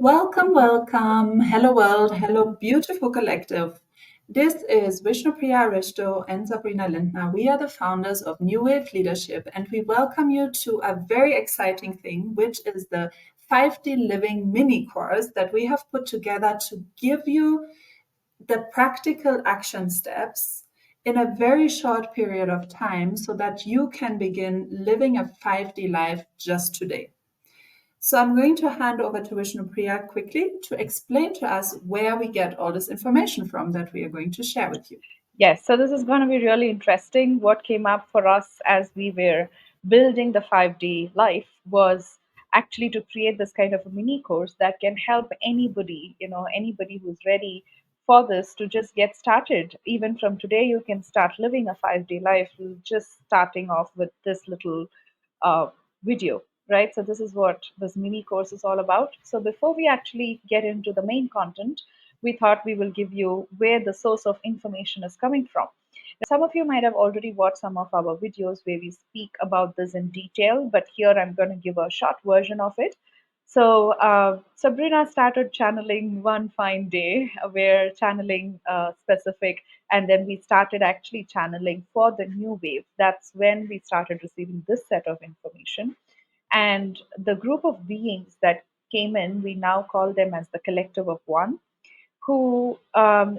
Welcome, welcome. Hello, world. Hello, beautiful collective. This is Vishnupriya, Aristo, and Sabrina Lindner. We are the founders of NuWave Leadership, and we welcome you to a very exciting thing, which is the 5D Living mini course that we have put together to give you the practical action steps in a very short period of time so that you can begin living a 5D life just today. So I'm going to hand over to Vishnupriya quickly to explain to us where we get all this information from that we are going to share with you. Yes, so this is going to be really interesting. What came up for us as we were building the 5D life was actually to create this kind of a mini course that can help anybody, anybody who's ready for this to just get started. Even from today, you can start living a 5D life, just starting off with this little uh, video, right? So, this is what this mini course is all about. So, before we actually get into the main content, we thought we will give you where the source of information is coming from. Some of you might have already watched some of our videos where we speak about this in detail, but here I'm going to give a short version of it. So, Sabrina started channeling one fine day, where channeling specific, and then we started actually channeling for the new wave. That's when we started receiving this set of information. And the group of beings that came in, we now call them as the collective of one who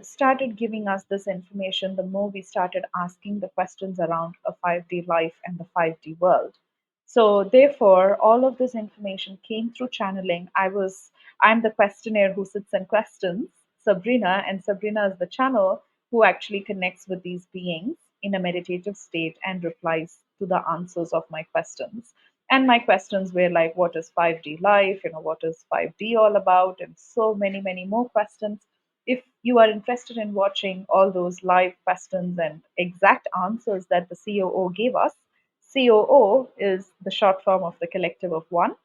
started giving us this information the more we started asking the questions around a 5D life and the 5D world. So therefore, all of this information came through channeling. I'm the questionnaire who sits and questions Sabrina, and Sabrina is the channel who actually connects with these beings in a meditative state and replies to the answers of my questions. And my questions were like, what is 5D life? What is 5D all about? And so many, many more questions. If you are interested in watching all those live questions and exact answers that the COO gave us, COO is the short form of the collective of one.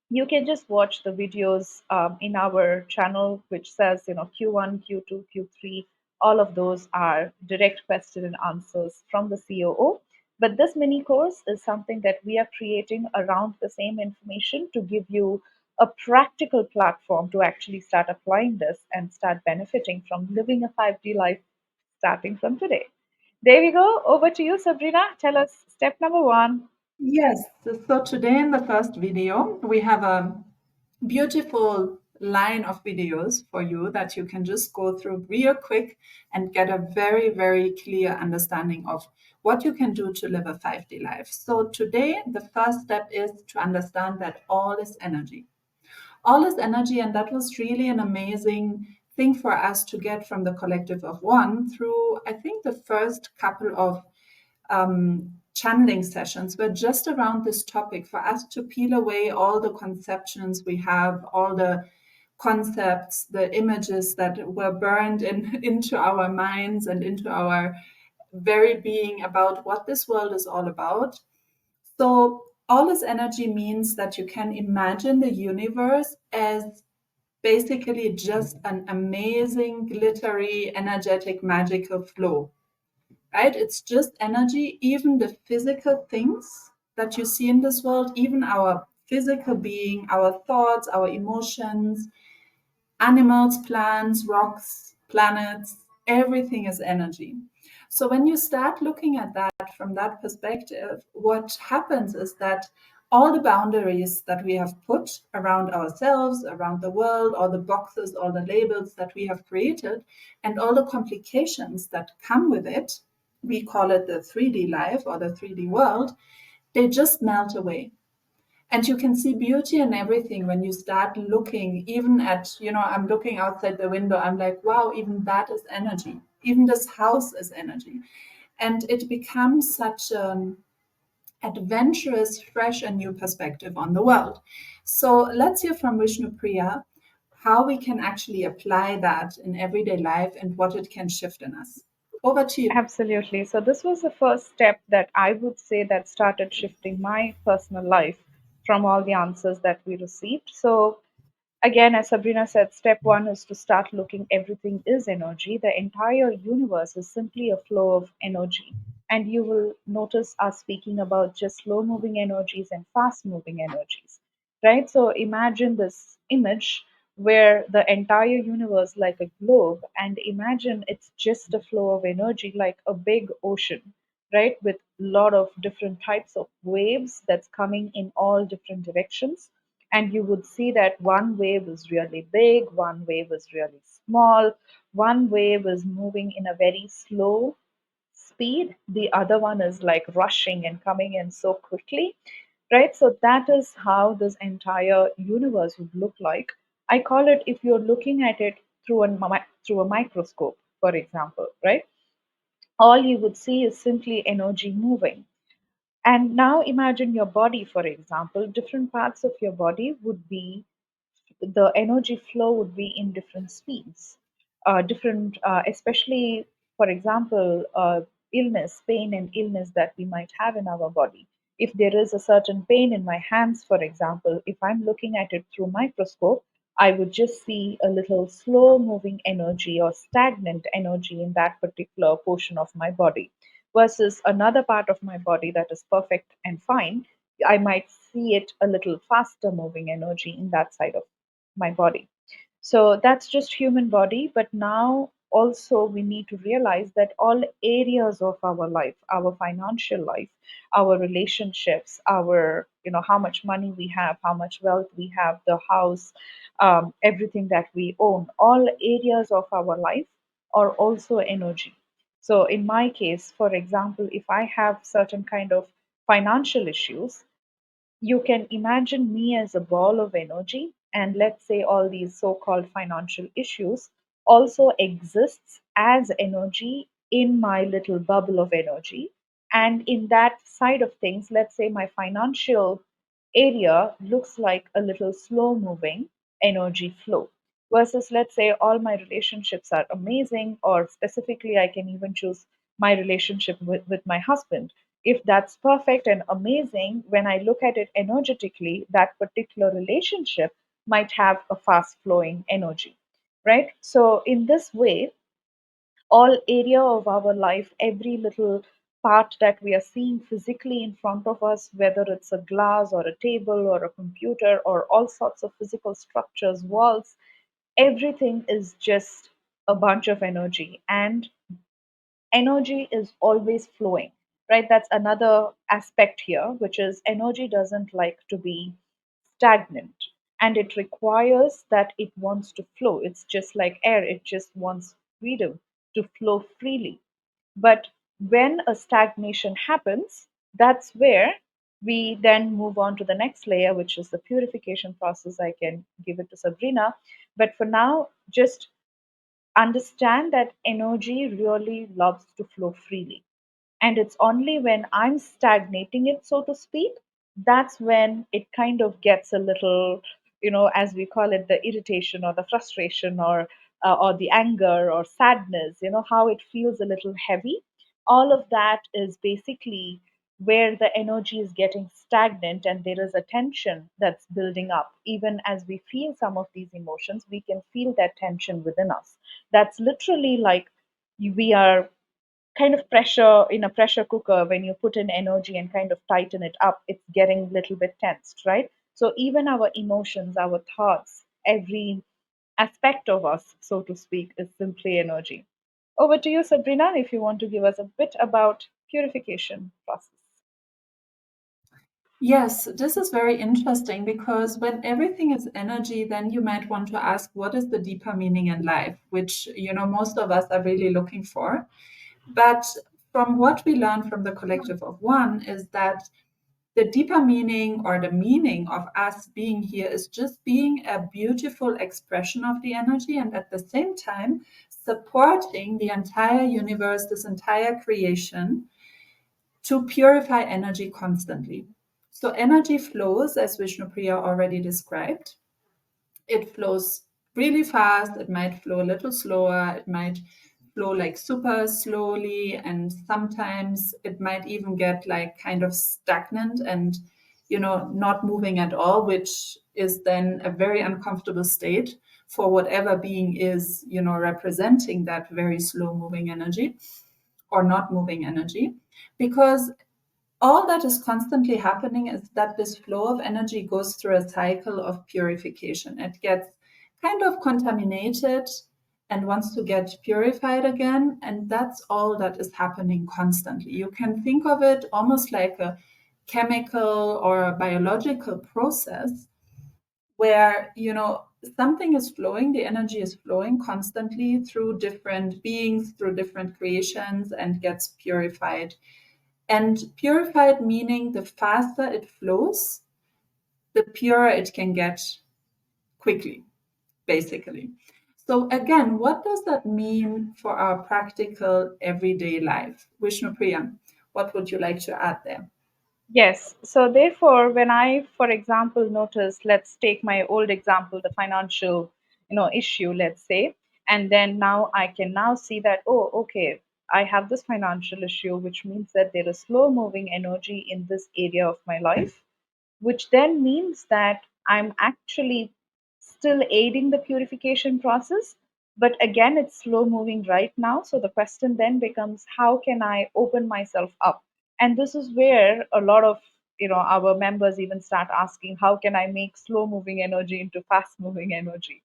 You can just watch the videos in our channel, which says, Q1, Q2, Q3. All of those are direct question and answers from the COO. But this mini course is something that we are creating around the same information to give you a practical platform to actually start applying this and start benefiting from living a 5D life starting from today. There we go. Over to you, Sabrina. Tell us step number one. Yes, so today in the first video, we have a beautiful line of videos for you that you can just go through real quick and get a very, very clear understanding of what you can do to live a 5D life. So today, the first step is to understand that all is energy. All is energy, and that was really an amazing thing for us to get from the collective of one through, I think, the first couple of channeling sessions were just around this topic for us to peel away all the conceptions we have, all the concepts, the images that were burned into our minds and into our very being about what this world is all about. So, all this energy means that you can imagine the universe as basically just an amazing, glittery, energetic, magical flow, right? It's just energy. Even the physical things that you see in this world, even our physical being, our thoughts, our emotions, animals, plants, rocks, planets, everything is energy. So when you start looking at that from that perspective, what happens is that all the boundaries that we have put around ourselves, around the world, all the boxes, all the labels that we have created, and all the complications that come with it, we call it the 3D life or the 3D world, they just melt away. And you can see beauty in everything when you start looking, even at, I'm looking outside the window, I'm like, wow, even that is energy. Even this house is energy. And it becomes such an adventurous, fresh, and new perspective on the world. So let's hear from Vishnupriya how we can actually apply that in everyday life and what it can shift in us. Over to you. Absolutely. So this was the first step that I would say that started shifting my personal life from all the answers that we received. So again, as Sabrina said, step one is to start looking everything is energy. The entire universe is simply a flow of energy. And you will notice us speaking about just slow moving energies and fast moving energies, right? So imagine this image where the entire universe like a globe, and imagine it's just a flow of energy like a big ocean, right, with a lot of different types of waves that's coming in all different directions. And you would see that one wave is really big, one wave is really small, one wave is moving in a very slow speed, the other one is like rushing and coming in so quickly, right? So that is how this entire universe would look like. I call it, if you're looking at it through through a microscope, for example, right, all you would see is simply energy moving. And now imagine your body, for example, different parts of your body would be, the energy flow would be in different speeds, different, especially, for example, illness, pain, and illness that we might have in our body. If there is a certain pain in my hands, for example, if I'm looking at it through microscope, I would just see a little slow moving energy or stagnant energy in that particular portion of my body, versus another part of my body that is perfect and fine. I might see it a little faster moving energy in that side of my body. So that's just human body. But now also we need to realize that all areas of our life, our financial life, our relationships, our, how much money we have, how much wealth we have, the house, everything that we own, all areas of our life are also energy. So in my case, for example, if I have certain kind of financial issues, you can imagine me as a ball of energy, and let's say all these so-called financial issues also exists as energy in my little bubble of energy. And in that side of things, let's say my financial area looks like a little slow moving energy flow, versus, let's say, all my relationships are amazing, or specifically I can even choose my relationship with my husband. If that's perfect and amazing, when I look at it energetically, that particular relationship might have a fast flowing energy, right? So in this way, all area of our life, every little part that we are seeing physically in front of us, whether it's a glass or a table or a computer or all sorts of physical structures, walls, everything is just a bunch of energy. And energy is always flowing, right? That's another aspect here, which is energy doesn't like to be stagnant, and it requires that it wants to flow. It's just like air, it just wants freedom to flow freely. But when a stagnation happens, that's where we then move on to the next layer, which is the purification process. I can give it to Sabrina, but for now, just understand that energy really loves to flow freely. And it's only when I'm stagnating it, so to speak, that's when it kind of gets a little, as we call it, the irritation or the frustration, or the anger or sadness, how it feels a little heavy. All of that is basically where the energy is getting stagnant, and there is a tension that's building up. Even as we feel some of these emotions, we can feel that tension within us. That's literally like we are kind of pressure in a pressure cooker. When you put in energy and kind of tighten it up, it's getting a little bit tensed, right? So even our emotions, our thoughts, every aspect of us, so to speak, is simply energy. Over to you, Sabrina, if you want to give us a bit about purification process. Yes, this is very interesting because when everything is energy, then you might want to ask, what is the deeper meaning in life, which, most of us are really looking for. But from what we learn from the collective of one is that the deeper meaning, or the meaning of us being here, is just being a beautiful expression of the energy, and at the same time supporting the entire universe, this entire creation, to purify energy constantly. So energy flows, as Vishnupriya already described. It flows really fast, it might flow a little slower, it might flow like super slowly, and sometimes it might even get like kind of stagnant and not moving at all, which is then a very uncomfortable state for whatever being is representing that very slow moving energy or not moving energy. Because all that is constantly happening is that this flow of energy goes through a cycle of purification. It gets kind of contaminated and wants to get purified again. And that's all that is happening constantly. You can think of it almost like a chemical or a biological process where, something is flowing, the energy is flowing constantly through different beings, through different creations, and gets purified. And purified meaning the faster it flows, the purer it can get quickly, basically. So again, what does that mean for our practical everyday life? Vishnupriya, what would you like to add there? Yes. So therefore, when I, for example, notice, let's take my old example, the financial, issue, let's say, and then now I can now see that, oh, okay, I have this financial issue, which means that there is slow moving energy in this area of my life, which then means that I'm actually still aiding the purification process. But again, it's slow moving right now. So the question then becomes, how can I open myself up? And this is where a lot of our members even start asking, how can I make slow moving energy into fast moving energy?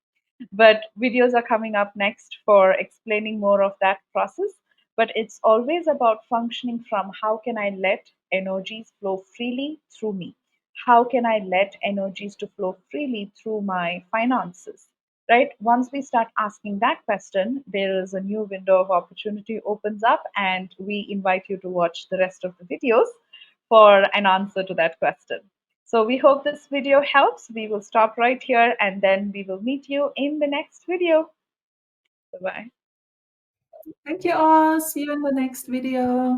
But videos are coming up next for explaining more of that process. But it's always about functioning from how can I let energies flow freely through me? How can I let energies to flow freely through my finances? Right? Once we start asking that question, there is a new window of opportunity opens up, and we invite you to watch the rest of the videos for an answer to that question. So we hope this video helps. We will stop right here and then we will meet you in the next video. Bye bye. Thank you all. See you in the next video.